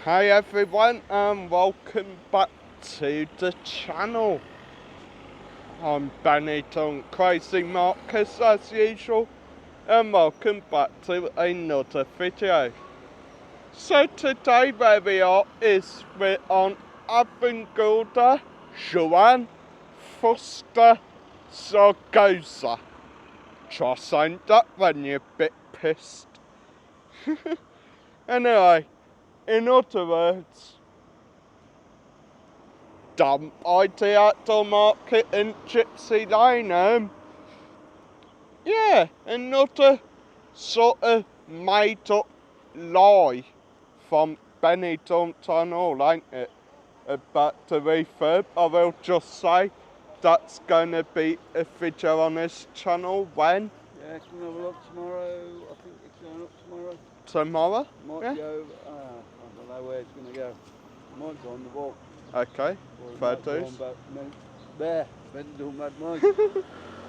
Hi everyone and welcome back to the channel. I'm Benidorm Crazy Marcus as usual and welcome back to another video. So today where we are is we're on Avinguda Joan Fuster Zaragoza. Try saying that when you're a bit pissed. Anyway, in other words, dump idea to market in Gypsy Lane. Yeah, another sort of made up lie from Benidorm Tunnel, ain't it? About the refurb. I will just say that's gonna be a video on this channel when? Yeah, can we have a look tomorrow? I think it's going up tomorrow. Tomorrow? Might Yeah? go, I don't know where it's going to go. Might go on the walk. Okay, Or it fair might go on dues. about there, Benidorm Mad Mike.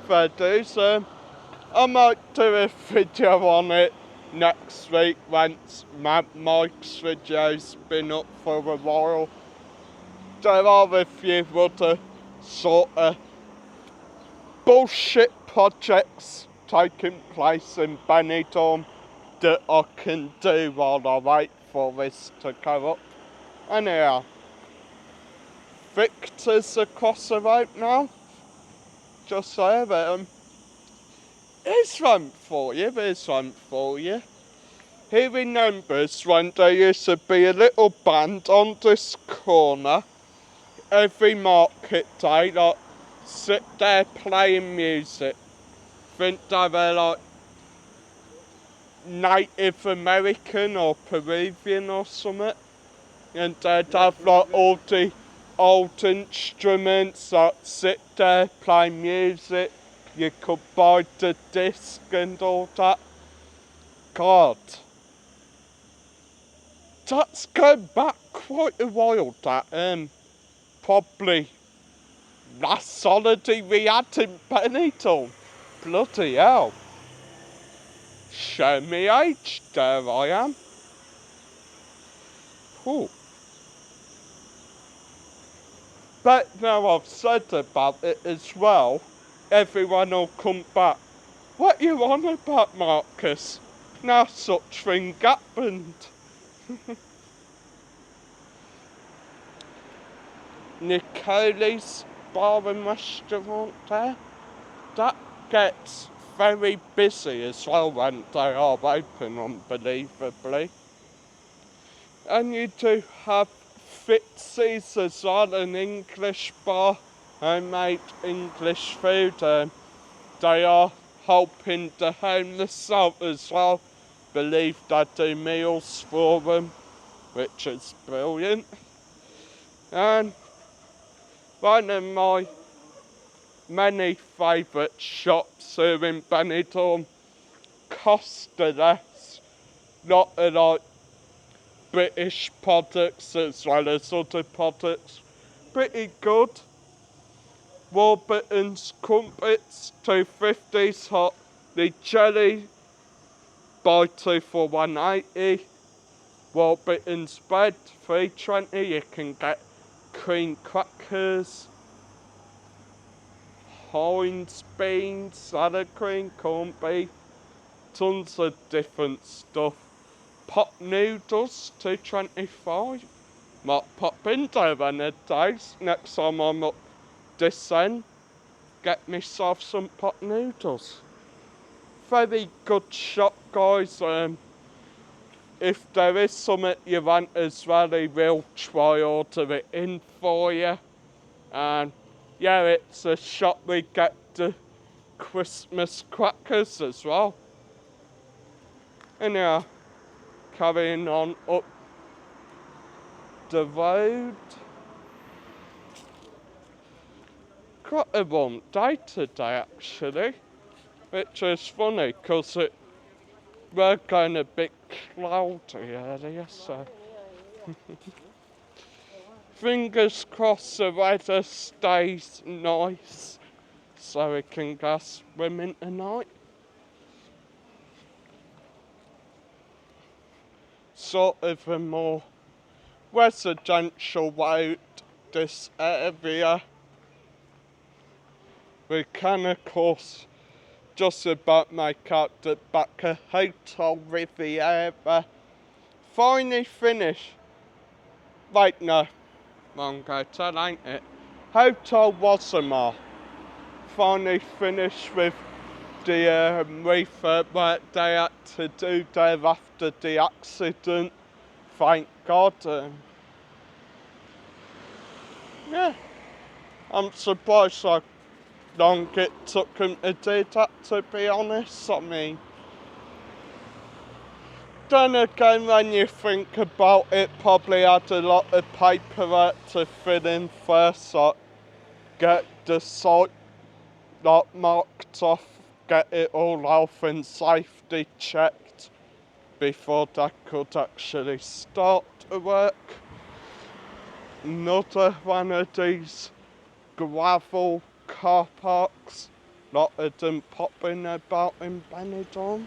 Fair dues. I might do a video on it next week once Mike's video's been up for a while. There are a few other sort of bullshit projects taking place in Benidorm that I can do while I wait for this to go up. Anyhow, Victor's across the road now. Just say that here's one for you, here's one for you. He remembers when there used to be a little band on this corner every market day, like sit there playing music. Think they were like Native American or Peruvian or something. And they'd have like all the old instruments, like sit there, play music. You could buy the disc and all that. God. That's going back quite a while, that, probably last holiday we had in Benidorm. Bloody hell. Show me age, there I am. Ooh. But now I've said about it as well, everyone will come back. What you on about, Marcus? Now such thing happened. Nicoli's bar and restaurant there, that gets very busy as well when they are open, unbelievably. And you do have Fitzy's as well, an English bar, homemade English food. They are helping the homeless out as well. Believe they do meals for them, which is brilliant. And one of my many favourite shops here in Benidorm, Costa less, not like British products as well as other products. Pretty good. Warburton's crumpets, 250s hot. The jelly, buy two for 180. Warburton's bread, 320. You can get cream crackers, Heinz beans, salad cream, corned beef, tons of different stuff. Pot noodles, 225. Might pop in there one of days. Next time I'm up this end, get myself some pot noodles. Very good shop, guys. If there is something you want as well, he will try order it in for you. And yeah, it's a shop we get the Christmas crackers as well. Anyhow, carrying on up the road. Quite a warm day today actually, which is funny because it were going a bit cloudy earlier, so fingers crossed the weather stays nice so we can go swimming tonight. Sort of a more residential road, this area. We can of course just about make out the back of Hotel Riviera. Finally finished. Wait, no, wrong hotel, ain't it? Hotel Wasamar. Finally finished with the refurb work they had to do there after the accident. Thank God. Yeah, I'm surprised how long it took them to do that, to be honest. I mean, then again, when you think about it, probably had a lot of paperwork to fill in first, like get the site like marked off, get it all health and safety checked before they could actually start to work. Another one of these gravel car parks, lot of them popping about in Benidorm.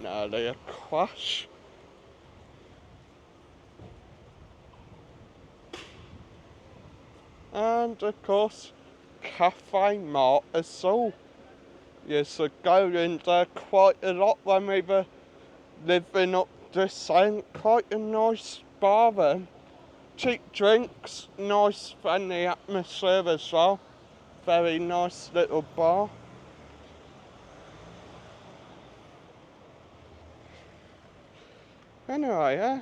Nearly a crash. And of course, Cafe Mart as well. Used to go in there quite a lot when we were living up this end. Quite a nice bar then. Cheap drinks, nice friendly atmosphere as well. Very nice little bar. Anyway, yeah.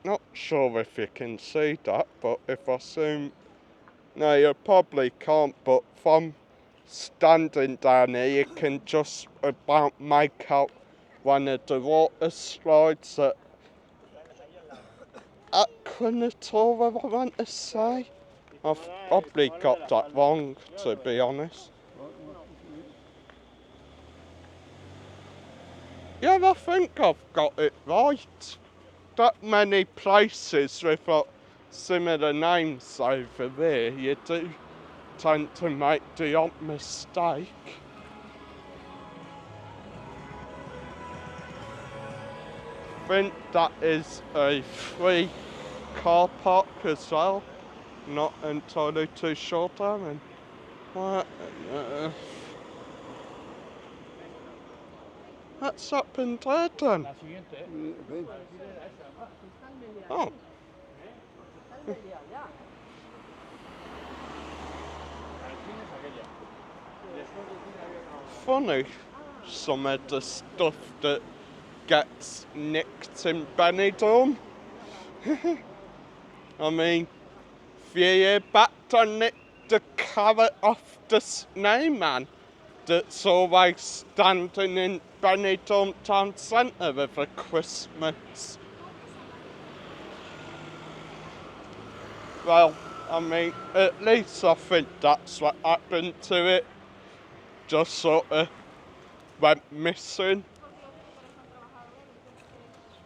Not sure if you can see that, but if I zoom... No, you probably can't, but from standing down here you can just about make out one of the water slides at Aquanatura, I want to say. I've probably got that wrong, to be honest. Yeah, I think I've got it right. That many places with similar names over there, you do tend to make the odd mistake. I think that is a free car park as well. Not entirely too sure, darling. What? That's up and there then. Oh. Funny, some of the stuff that gets nicked in Benidorm. I mean, a few years back I nicked the carrot off the snowman that's always standing in Benidorm town centre over Christmas. Well, I mean, at least I think that's what happened to it. Just sort of went missing.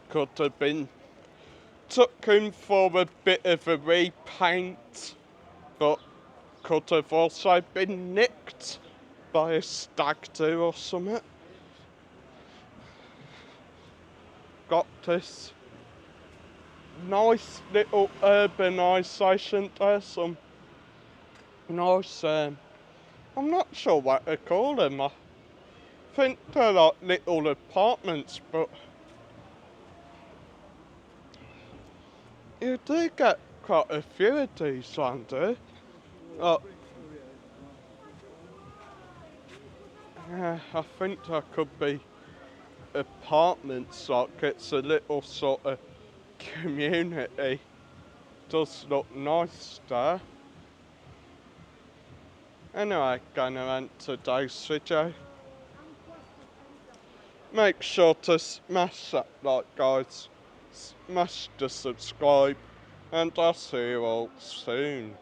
Could have been taken for a bit of a repaint, but could have also been nicked by a stag do or something. Got this nice little urbanisation there, some nice, I'm not sure what to call them. I think they're like little apartments, but you do get quite a few of these around here. Yeah, I think there could be apartments, like it's a little sort of community. Does look nice there. Anyway, gonna end today's video. Make sure to smash that like, guys. Smash the subscribe, and I'll see you all soon.